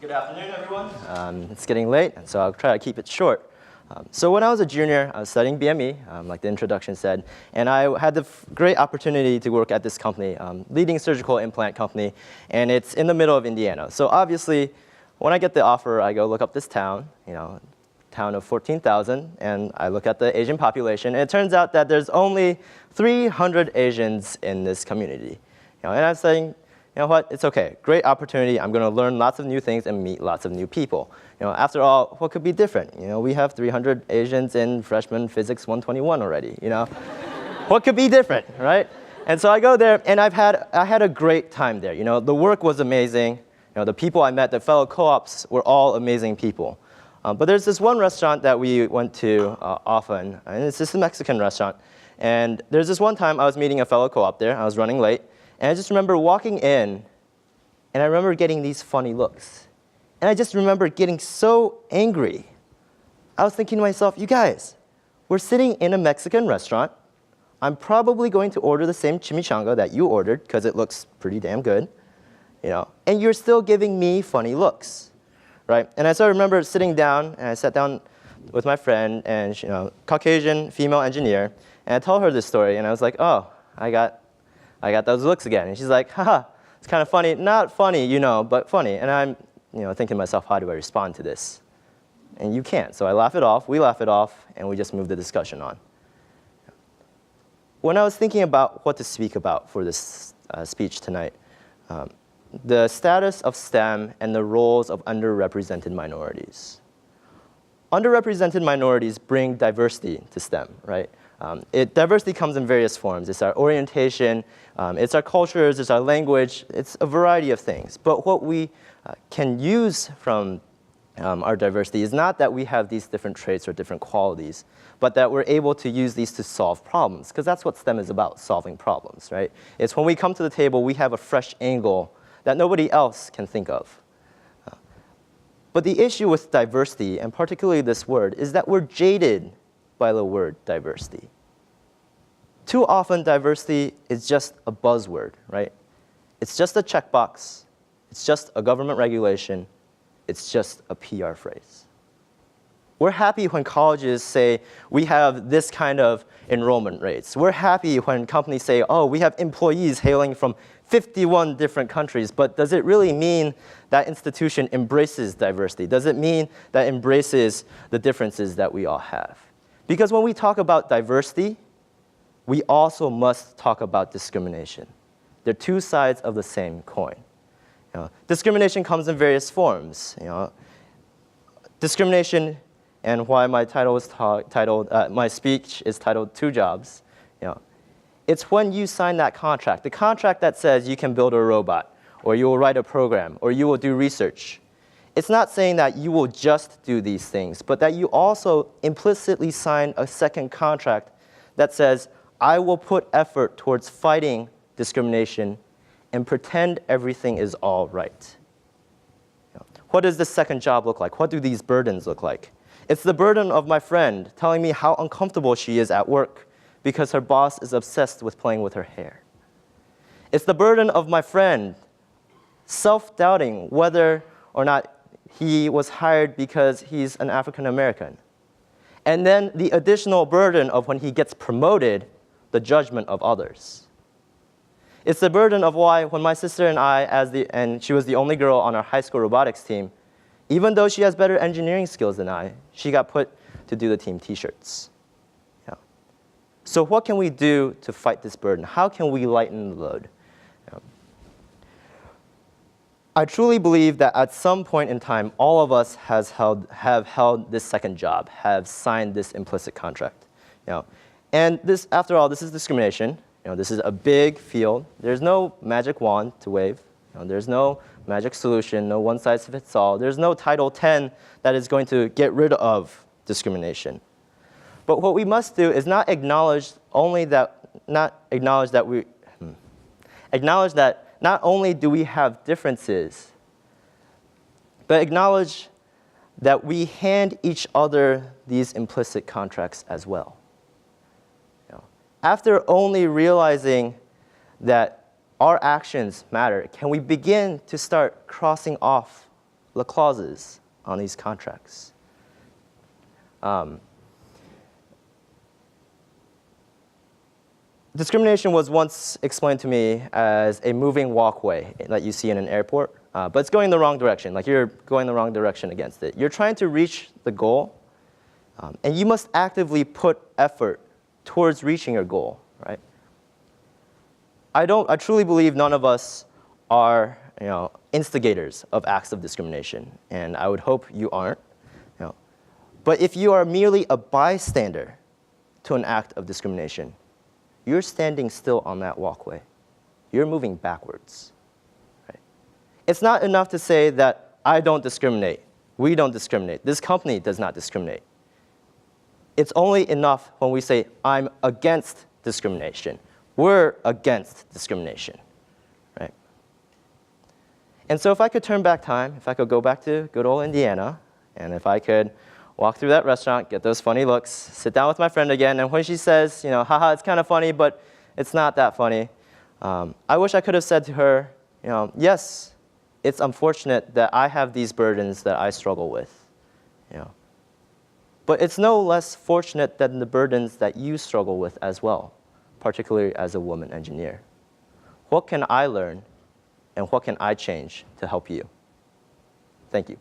Good afternoon, everyone. It's getting late, so I'll try to keep it short. So when I was a junior, I was studying BME, like the introduction said, and I had the great opportunity to work at this company, leading surgical implant company, and it's in the middle of Indiana. So obviously, when I get the offer, I go look up this town, town of 14,000, and I look at the Asian population, and it turns out that there's only 300 Asians in this community. And I'm saying, you know what, it's okay, great opportunity, I'm gonna learn lots of new things and meet lots of new people. After all, what could be different? We have 300 Asians in freshman physics 121 already, What could be different, right? And so I go there, and I had a great time there. The work was amazing. The people I met, the fellow co-ops, were all amazing people. But there's this one restaurant that we went to often, and it's just a Mexican restaurant. And there's this one time I was meeting a fellow co-op there. I was running late. And I just remember walking in, and I remember getting these funny looks. And I just remember getting so angry. I was thinking to myself, you guys, we're sitting in a Mexican restaurant. I'm probably going to order the same chimichanga that you ordered, because it looks pretty damn good. And you're still giving me funny looks, right? And I remember sitting down, and I sat down with my friend, and Caucasian female engineer, and I told her this story, and I was like, oh, I got those looks again. And she's like, haha, it's kind of funny. Not funny, but funny. And I'm thinking to myself, how do I respond to this? And you can't. So I laugh it off, we laugh it off, and we just move the discussion on. When I was thinking about what to speak about for this speech tonight, the status of STEM and the roles of underrepresented minorities. Underrepresented minorities bring diversity to STEM, right? Diversity comes in various forms. It's our orientation, it's our cultures, it's our language, it's a variety of things. But what we can use from our diversity is not that we have these different traits or different qualities, but that we're able to use these to solve problems, because that's what STEM is about, solving problems, right? It's when we come to the table, we have a fresh angle that nobody else can think of. But the issue with diversity, and particularly this word, is that we're jaded by the word diversity. Too often, diversity is just a buzzword, right? It's just a checkbox. It's just a government regulation. It's just a PR phrase. We're happy when colleges say, we have this kind of enrollment rates. We're happy when companies say, oh, we have employees hailing from 51 different countries. But does it really mean that institution embraces diversity? Does it mean that embraces the differences that we all have? Because when we talk about diversity, we also must talk about discrimination. They're two sides of the same coin. Discrimination comes in various forms. Discrimination, and why my title is my speech is titled "Two Jobs." It's when you sign that contract, the contract that says you can build a robot, or you will write a program, or you will do research. It's not saying that you will just do these things, but that you also implicitly sign a second contract that says, I will put effort towards fighting discrimination and pretend everything is all right. What does the second job look like? What do these burdens look like? It's the burden of my friend telling me how uncomfortable she is at work because her boss is obsessed with playing with her hair. It's the burden of my friend self-doubting whether or not he was hired because he's an African American. And then the additional burden of when he gets promoted, the judgment of others. It's the burden of why when my sister and I, and she was the only girl on our high school robotics team, even though she has better engineering skills than I, she got put to do the team t-shirts. So what can we do to fight this burden? How can we lighten the load? I truly believe that at some point in time, all of us have held this second job, have signed this implicit contract. And this, after all, this is discrimination. This is a big field. There's no magic wand to wave. There's no magic solution, no one size fits all. There's no Title 10 that is going to get rid of discrimination. But what we must do is acknowledge that not only do we have differences, but acknowledge that we hand each other these implicit contracts as well. After only realizing that our actions matter, can we begin to start crossing off the clauses on these contracts. Discrimination was once explained to me as a moving walkway that you see in an airport, but it's going the wrong direction. Like you're going the wrong direction against it. You're trying to reach the goal, and you must actively put effort towards reaching your goal, right? I truly believe none of us are, instigators of acts of discrimination, and I would hope you aren't. But if you are merely a bystander to an act of discrimination, you're standing still on that walkway. You're moving backwards. Right? It's not enough to say that I don't discriminate, we don't discriminate, this company does not discriminate. It's only enough when we say, I'm against discrimination. We're against discrimination. Right? And so if I could turn back time, if I could go back to good old Indiana, and if I could walk through that restaurant, get those funny looks, sit down with my friend again, and when she says, haha, it's kind of funny, but it's not that funny, I wish I could have said to her, yes, it's unfortunate that I have these burdens that I struggle with, but it's no less fortunate than the burdens that you struggle with as well, particularly as a woman engineer. What can I learn, and what can I change to help you? Thank you.